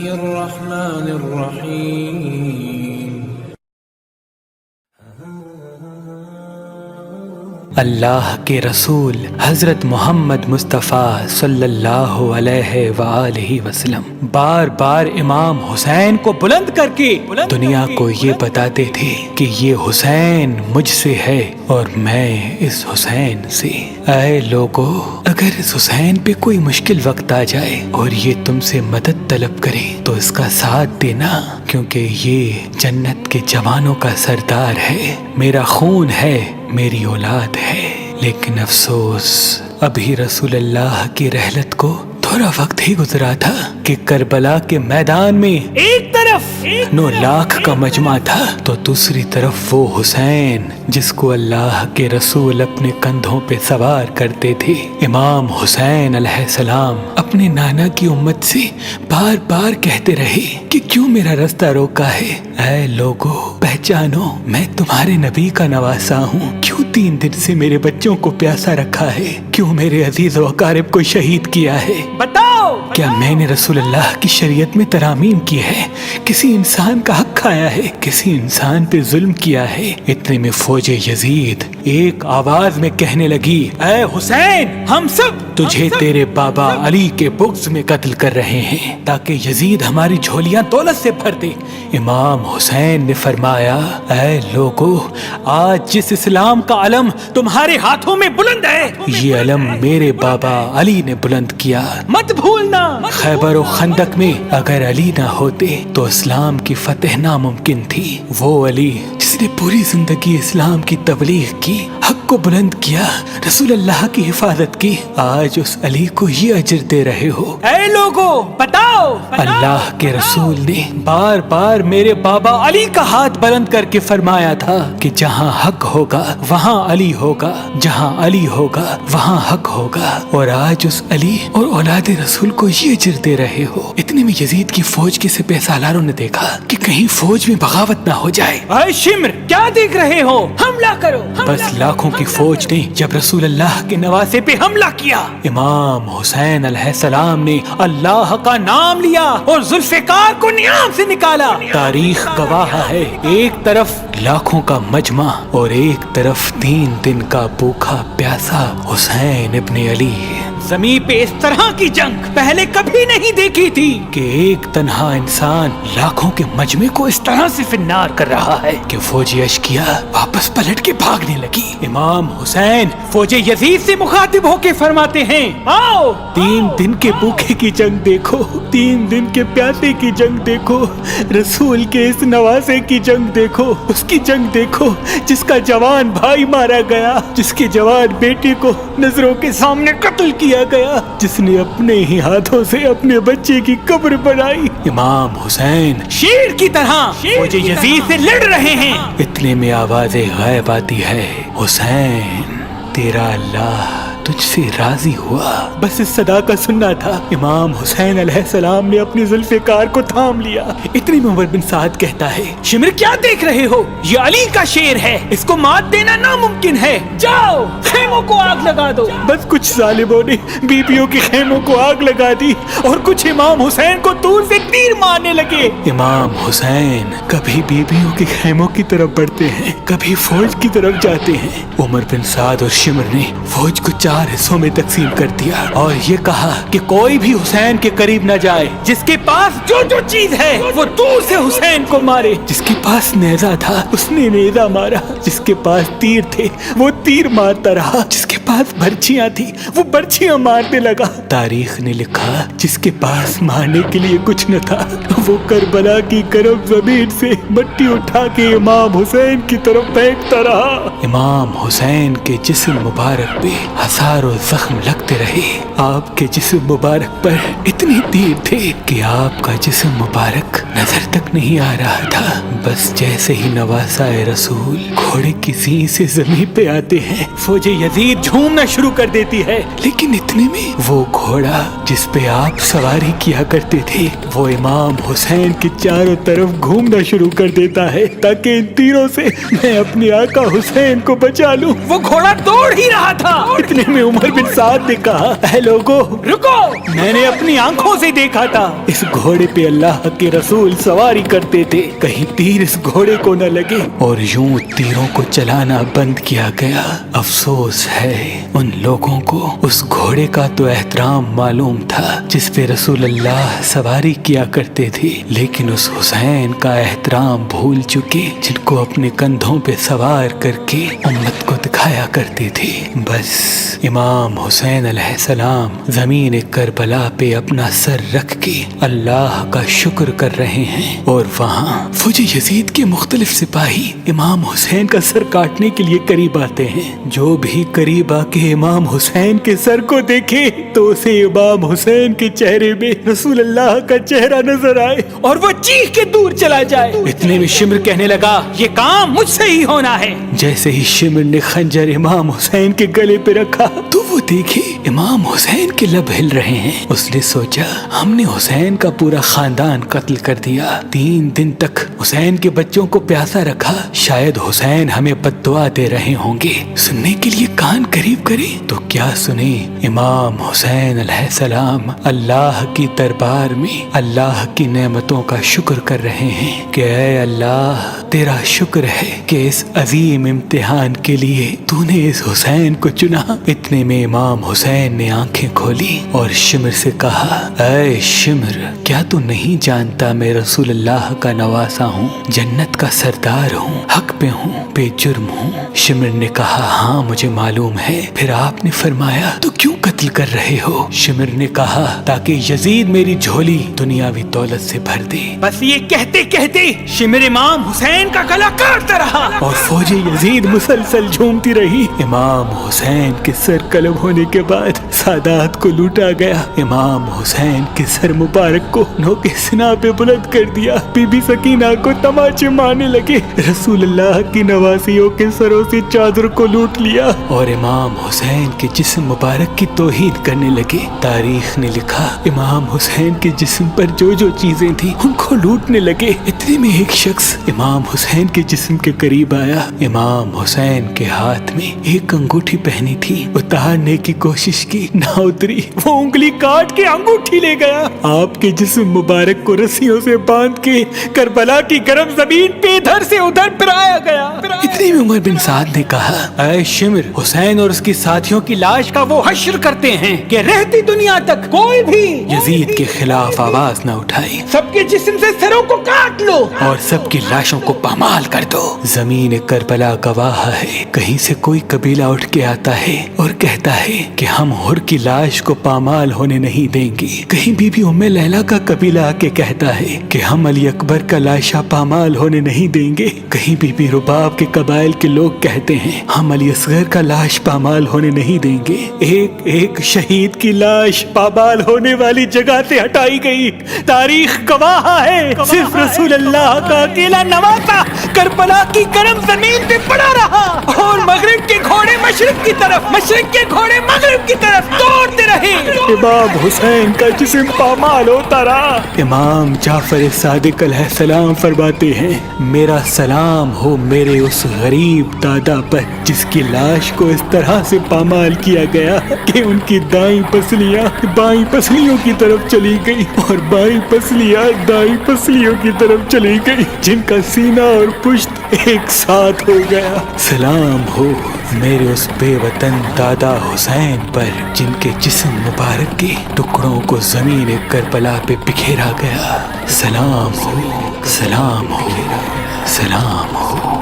الرحمن الرحیم۔ اللہ کے رسول حضرت محمد مصطفیٰ صلی اللہ علیہ وآلہ وسلم بار بار امام حسین کو بلند کر کے دنیا کو یہ بتاتے تھے کہ یہ حسین مجھ سے ہے اور میں اس حسین سے۔ اے لوگو، اگر اس حسین پہ کوئی مشکل وقت آ جائے اور یہ تم سے مدد طلب کرے تو اس کا ساتھ دینا، کیونکہ یہ جنت کے جوانوں کا سردار ہے، میرا خون ہے، میری اولاد ہے۔ لیکن افسوس، ابھی رسول اللہ کی رحلت کو تھوڑا وقت ہی گزرا تھا کہ کربلا کے میدان میں ایک طرف 9 لاکھ کا مجمع تھا تو دوسری طرف وہ حسین جس کو اللہ کے رسول اپنے کندھوں پہ سوار کرتے تھے۔ امام حسین علیہ السلام اپنے نانا کی امت سے بار بار کہتے رہے کہ کیوں میرا رستہ روکا ہے؟ اے لوگو، پہچانو، میں تمہارے نبی کا نواسا ہوں۔ کیوں 3 دن سے میرے بچوں کو پیاسا رکھا ہے؟ کیوں میرے عزیز و اقارب کو شہید کیا ہے؟ بتاؤ، کیا میں نے رسول اللہ کی شریعت میں ترامیم کی ہے؟ کسی انسان کا حق کھایا ہے؟ کسی انسان پہ ظلم کیا ہے؟ اتنے میں فوج یزید ایک آواز میں کہنے لگی، اے حسین، ہم سب تجھے تیرے بابا علی کے بغض میں قتل کر رہے ہیں تاکہ یزید ہماری جھولیاں دولت سے بھر دے۔ امام حسین نے فرمایا، اے لوگو، آج جس اسلام کا علم تمہارے ہاتھوں میں بلند ہے، یہ علم میرے بابا علی نے بلند کیا۔ مت بھولنا، خیبر و خندق میں اگر علی نہ ہوتے تو اسلام کی فتح ناممکن تھی۔ وہ علی جس نے پوری زندگی اسلام کی تبلیغ کی، حق کو بلند کیا، رسول اللہ کی حفاظت کی، آج اس علی کو یہ اجر دے رہے ہو۔ اے لوگو، بتاؤ، اللہ کے رسول نے بار بار میرے بابا علی کا ہاتھ بلند کر کے فرمایا تھا کہ جہاں حق ہوگا وہاں علی ہوگا، جہاں علی ہوگا وہاں حق ہوگا، اور آج اس علی اور اولاد رسول کو یہ اجر دے رہے ہو۔ اتنے میں یزید کی فوج کے سپہ سالاروں نے دیکھا کہ کہیں فوج میں بغاوت نہ ہو جائے۔ اے شمر، کیا دیکھ رہے ہو؟ حملہ کرو۔ بس لاکھوں کی فوج نے جب رسول اللہ کے نواسے پہ حملہ کیا، امام حسین علیہ السلام نے اللہ کا نام لیا اور ذوالفقار کو نیام سے نکالا۔ تاریخ گواہ ہے، ایک طرف لاکھوں کا مجمع اور ایک طرف 3 دن کا بھوکا پیاسا حسین ابن علی۔ زمین پہ اس طرح کی جنگ پہلے کبھی نہیں دیکھی تھی کہ ایک تنہا انسان لاکھوں کے مجمع کو اس طرح سے فنار کر رہا ہے کہ فوج اشکیا واپس پلٹ کے بھاگنے لگی۔ امام حسین فوج یزید سے مخاطب ہو کے فرماتے ہیں، آؤ، 3 دن کے بھوکے کی جنگ دیکھو، 3 دن کے پیاسے کی جنگ دیکھو، رسول کے اس نواسے کی جنگ دیکھو، اس کی جنگ دیکھو جس کا جوان بھائی مارا گیا، جس کے جوان بیٹے کو نظروں کے سامنے قتل کیا گیا، جس نے اپنے ہی ہاتھوں سے اپنے بچے کی قبر بنائی۔ امام حسین شیر کی طرح فوج یزید سے لڑ رہے ہیں۔ اتنے میں آواز غائب آتی ہے، حسین، تیرا اللہ تجھ سے راضی ہوا۔ بس اس صدا کا سننا تھا، امام حسین علیہ السلام نے اپنی ذوالفقار کو تھام لیا۔ اتنی میں عمر بن سعد کہتا ہے، شمر کیا دیکھ رہے ہو؟ یہ علی کا شیر ہے، اس کو مات دینا ناممکن ہے، جاؤ خیموں کو آگ لگا دو۔ بس کچھ ظالموں نے بیبیوں کے خیموں کو آگ لگا دی اور کچھ امام حسین کو دور سے تیر مارنے لگے۔ امام حسین کبھی بیبیوں کے خیموں کی طرف بڑھتے ہیں، کبھی فوج کی طرف جاتے ہیں۔ عمر بن سعد اور شمر نے فوج کو 4 حصوں میں تقسیم کر دیا اور یہ کہا کہ کوئی بھی حسین کے قریب نہ جائے، جس کے پاس جو چیز ہے وہ دور سے حسین کو مارے۔ جس کے پاس نیزہ تھا اس نے نیزہ مارا، جس کے پاس تیر تھے وہ تیر مارتا رہا، جس کے پاس برچیاں تھی وہ برچیاں مارنے لگا۔ تاریخ نے لکھا جس کے پاس مارنے کے لیے کچھ نہ تھا وہ کربلا کی گرم زمین سے مٹی اٹھا کے امام حسین کی طرف پھینکتا رہا۔ امام حسین کے جسم مبارک پہ ہزاروں زخم لگتے رہے، آپ کے جسم مبارک پر اتنے تیر تھے کہ آپ کا جسم مبارک نظر تک نہیں آ رہا تھا۔ بس جیسے ہی نواسائے رسول گھوڑے کی زین سے زمین پہ آتے ہیں، فوج یزید جھومنا شروع کر دیتی ہے، لیکن اتنے میں وہ گھوڑا جس پہ آپ سواری کیا کرتے تھے وہ امام حسین کے چاروں طرف گھومنا شروع کر دیتا ہے تاکہ ان تیروں سے میں اپنے آقا حسین کو بچا لوں۔ وہ گھوڑا دوڑ ہی رہا تھا۔ اتنے میں عمر بن سعد نے کہا، اے لوگو رکو، میں نے اپنی آنکھوں سے دیکھا تھا اس گھوڑے پہ اللہ کے رسول سواری کرتے تھے، کہیں تیر اس گھوڑے کو نہ لگے، اور یوں تیروں کو چلانا بند کیا گیا۔ افسوس ہے ان لوگوں کو اس گھوڑے کا تو احترام معلوم تھا جس پہ رسول اللہ سواری کیا کرتے تھے، لیکن اس حسین کا احترام بھول چکے جن کو اپنے کندھوں پہ سوار کر کے امت کو دکھایا کرتے تھے۔ بس امام حسین علیہ السلام زمین کربلا پہ اپنا سر رکھ کے اللہ کا شکر کر رہے ہیں، اور وہاں فوج یزید کے مختلف سپاہی امام حسین کا سر کاٹنے کے لیے قریب آتے ہیں۔ جو بھی قریب آ کے امام حسین کے سر کو دیکھے تو اسے امام حسین کے چہرے میں رسول اللہ کا چہرہ نظر آئے اور وہ چیخ کے دور چلا جائے۔ اتنے میں شمر کہنے لگا، یہ کام مجھ سے ہی ہونا ہے۔ جیسے ہی شمر نے خنجر امام حسین کے گلے پہ رکھا تو وہ دیکھے امام حسین کے لب ہل رہے ہیں۔ اس نے سوچا ہم نے حسین کا پورا خاندان قتل کر دیا، 3 دن تک حسین کے بچوں کو پیاسا رکھا، شاید حسین ہمیں بد دعا دے رہے ہوں گے۔ سننے کے لیے کان قریب کرے تو کیا سنے، امام حسین علیہ السلام اللہ کی دربار میں اللہ کی نعمتوں کا شکر کر رہے ہیں کہ اے اللہ تیرا شکر ہے کہ اس عظیم امتحان کے لیے تو نے اس حسین کو چنا۔ اتنے میں امام حسین نے آنکھیں کھولی اور شمر سے کہا، اے شمر کیا تو نہیں جانتا میں رسول اللہ کا نواسا ہوں، جنت کا سردار ہوں، حق پہ ہوں، بے جرم ہوں؟ شمر نے کہا ہاں مجھے معلوم ہے۔ پھر آپ نے فرمایا تو کیوں قتل کر رہے ہو؟ شمر نے کہا تاکہ یزید میری جھولی دنیاوی دولت سے بھر دے۔ بس یہ کہتے کہتے شمر امام حسین کا گلا کاٹتا رہا اور فوج یزید مسلسل جھومتی رہی۔ امام حسین کے سر قلم ہونے کے بعد سادات کو لوٹا گیا۔ امام حسین کے سر مبارک کو نوک سنا پہ بلند کر دیا۔ بی بی سکینہ کو تماچے مارنے لگے، رسول اللہ کی نواسیوں کے سروں سے چادر کو لوٹ لیا اور امام حسین کے جسم مبارک کی توہین کرنے لگے۔ تاریخ نے لکھا امام حسین کے جسم پر جو جو چیزیں تھیں ان کو لوٹنے لگے۔ اتنے میں ایک شخص امام حسین کے جسم کے قریب آیا۔ امام حسین کے ہاتھ میں ایک انگوٹھی پہنی تھی، اتارنے کی کوشش کی نہ اتری، وہ انگلی کاٹ کے انگوٹھی لے گیا۔ آپ کے جسم مبارک کو رسیوں سے باندھ کے کربلا کی گرم زمین پہ ادھر سے ادھر پھرایا گیا۔ اتنے میں عمر بن سعد نے کہا، اے شمر حسین اور اس کے ساتھیوں کی لاش کا وہ حشر کرتے ہیں کہ رہتی دنیا تک کوئی بھی یزید کے خلاف آواز نہ اٹھائے، سب کے جسم سے سروں کو کاٹ لو اور سب کی لاشوں کو پامال کر دو۔ زمین کربلا گواہ ہے، کہیں سے کوئی قبیلہ اٹھ کے آتا ہے اور کہتا ہے کہ ہم حر کی لاش کو پامال ہونے نہیں دیں گے، کہیں بی بی ام لیلا کا قبیلہ آ کے کہتا ہے کہ ہم علی اکبر کا لاشا پامال ہونے نہیں دیں گے، کہیں بی بی رباب کے قبائل کے لوگ کہتے ہیں ہم علی اصغر کا لاش پامال ہونے نہیں دیں گے۔ ایک ایک شہید کی لاش پامال ہونے والی جگہ سے ہٹائی گئی۔ تاریخ گواہ ہے صرف رسول اللہ کا اکیلا نواسا کربلا کی گرم زمین پہ پڑا رہا، اور مغرب کے گھوڑے مشرق کی طرف، مشرق کے گھوڑے مغرب کی طرف دوڑتے رہے۔ امام حسین کا جسم پامال ہوتا رہا۔ امام جعفر صادق علیہ السلام فرماتے ہیں، میرا سلام ہو میرے اس غریب دادا پر جس کی لاش کو اس طرح سے پامال کیا گیا کہ ان کی دائیں پسلیاں بائیں پسلیوں کی طرف چلی گئی اور بائیں پسلیاں دائیں پسلیوں کی طرف چلی گئی، جن کا سینہ اور پشت ایک ساتھ ہو گیا۔ سلام ہو میرے اس بے وطن دادا حسین پر جن کے جسم مبارک کے ٹکڑوں کو زمین کربلا پہ بکھیرا گیا۔ سلام ہو، سلام ہو، سلام ہو۔